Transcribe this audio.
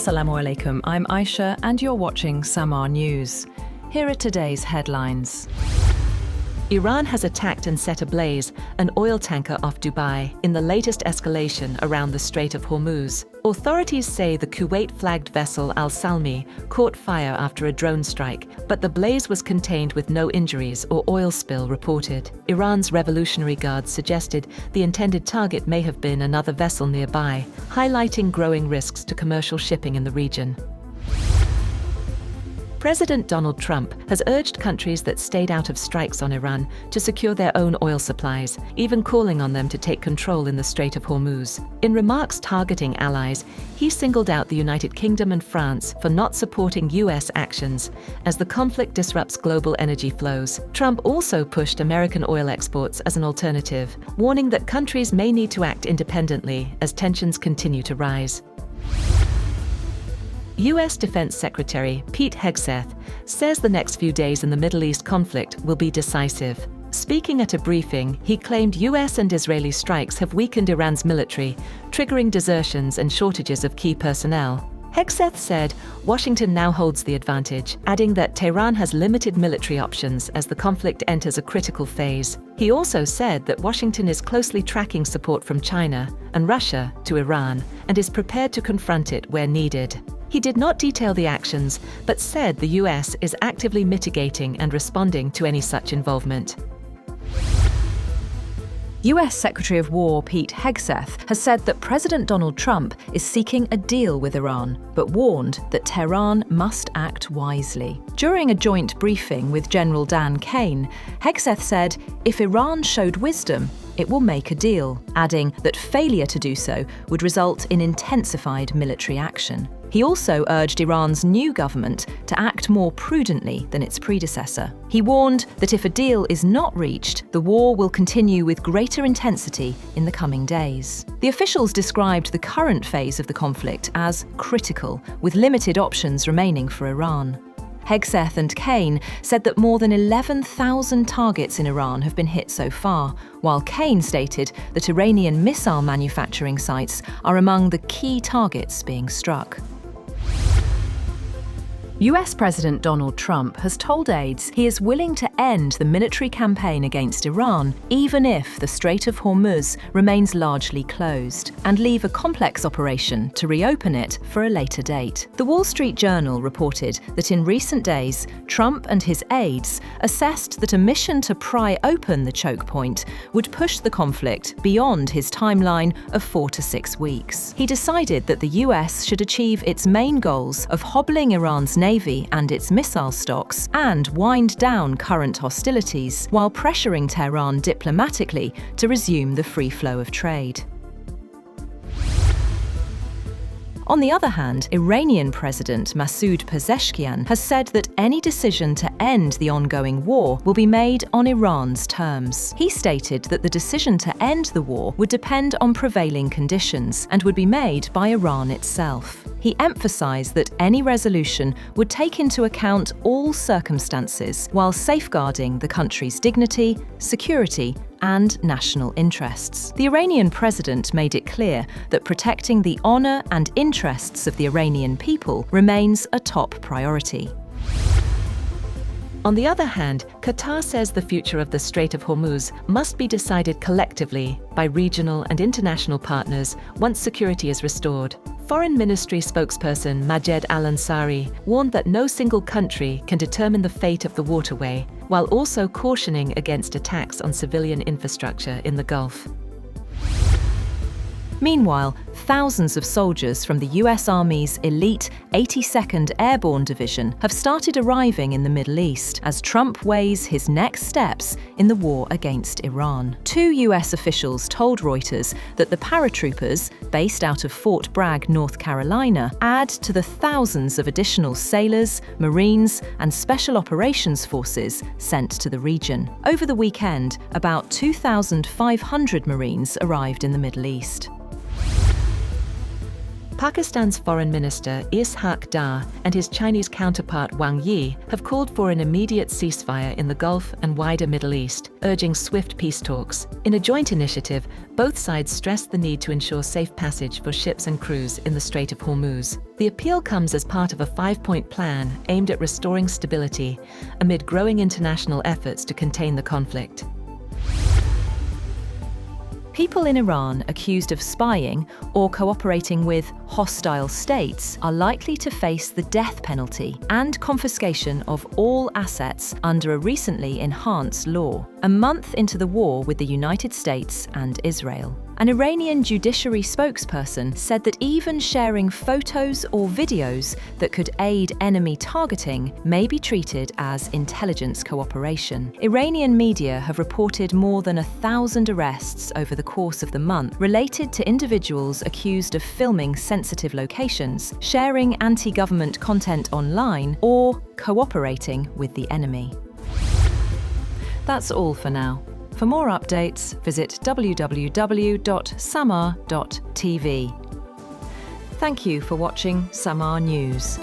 Assalamu alaikum, I'm Aisha and you're watching Samar News. Here are today's headlines. Iran has attacked and set ablaze an oil tanker off Dubai in the latest escalation around the Strait of Hormuz. Authorities say the Kuwait-flagged vessel Al Salmi caught fire after a drone strike, but the blaze was contained with no injuries or oil spill reported. Iran's Revolutionary Guards suggested the intended target may have been another vessel nearby, highlighting growing risks to commercial shipping in the region. President Donald Trump has urged countries that stayed out of strikes on Iran to secure their own oil supplies, even calling on them to take control in the Strait of Hormuz. In remarks targeting allies, he singled out the United Kingdom and France for not supporting US actions as the conflict disrupts global energy flows. Trump also pushed American oil exports as an alternative, warning that countries may need to act independently as tensions continue to rise. U.S. Defense Secretary Pete Hegseth says the next few days in the Middle East conflict will be decisive. Speaking at a briefing, he claimed U.S. and Israeli strikes have weakened Iran's military, triggering desertions and shortages of key personnel. Hegseth said Washington now holds the advantage, adding that Tehran has limited military options as the conflict enters a critical phase. He also said that Washington is closely tracking support from China and Russia to Iran and is prepared to confront it where needed. He did not detail the actions, but said the US is actively mitigating and responding to any such involvement. US Secretary of War Pete Hegseth has said that President Donald Trump is seeking a deal with Iran, but warned that Tehran must act wisely. During a joint briefing with General Dan Kane, Hegseth said, if Iran showed wisdom, it will make a deal, adding that failure to do so would result in intensified military action. He also urged Iran's new government to act more prudently than its predecessor. He warned that if a deal is not reached, the war will continue with greater intensity in the coming days. The officials described the current phase of the conflict as critical, with limited options remaining for Iran. Hegseth and Kane said that more than 11,000 targets in Iran have been hit so far, while Kane stated that Iranian missile manufacturing sites are among the key targets being struck. US President Donald Trump has told aides he is willing to end the military campaign against Iran, even if the Strait of Hormuz remains largely closed, and leave a complex operation to reopen it for a later date. The Wall Street Journal reported that in recent days, Trump and his aides assessed that a mission to pry open the choke point would push the conflict beyond his timeline of 4 to 6 weeks. He decided that the US should achieve its main goals of hobbling Iran's Navy and its missile stocks and wind down current hostilities while pressuring Tehran diplomatically to resume the free flow of trade. On the other hand, Iranian President Masoud Pezeshkian has said that any decision to end the ongoing war will be made on Iran's terms. He stated that the decision to end the war would depend on prevailing conditions and would be made by Iran itself. He emphasized that any resolution would take into account all circumstances while safeguarding the country's dignity, security, and national interests. The Iranian president made it clear that protecting the honor and interests of the Iranian people remains a top priority. On the other hand, Qatar says the future of the Strait of Hormuz must be decided collectively by regional and international partners once security is restored. Foreign Ministry spokesperson Majed Al-Ansari warned that no single country can determine the fate of the waterway, while also cautioning against attacks on civilian infrastructure in the Gulf. Meanwhile, thousands of soldiers from the US Army's elite 82nd Airborne Division have started arriving in the Middle East as Trump weighs his next steps in the war against Iran. 2 US officials told Reuters that the paratroopers, based out of Fort Bragg, North Carolina, add to the thousands of additional sailors, Marines, and Special Operations Forces sent to the region. Over the weekend, about 2,500 Marines arrived in the Middle East. Pakistan's Foreign Minister Ishaq Dar and his Chinese counterpart Wang Yi have called for an immediate ceasefire in the Gulf and wider Middle East, urging swift peace talks. In a joint initiative, both sides stressed the need to ensure safe passage for ships and crews in the Strait of Hormuz. The appeal comes as part of a 5-point plan aimed at restoring stability amid growing international efforts to contain the conflict. People in Iran accused of spying or cooperating with hostile states are likely to face the death penalty and confiscation of all assets under a recently enhanced law, a month into the war with the United States and Israel. An Iranian judiciary spokesperson said that even sharing photos or videos that could aid enemy targeting may be treated as intelligence cooperation. Iranian media have reported more than 1,000 arrests over the course of the month related to individuals accused of filming sensitive locations, sharing anti-government content online, or cooperating with the enemy. That's all for now. For more updates, visit www.samar.tv. Thank you for watching Samar News.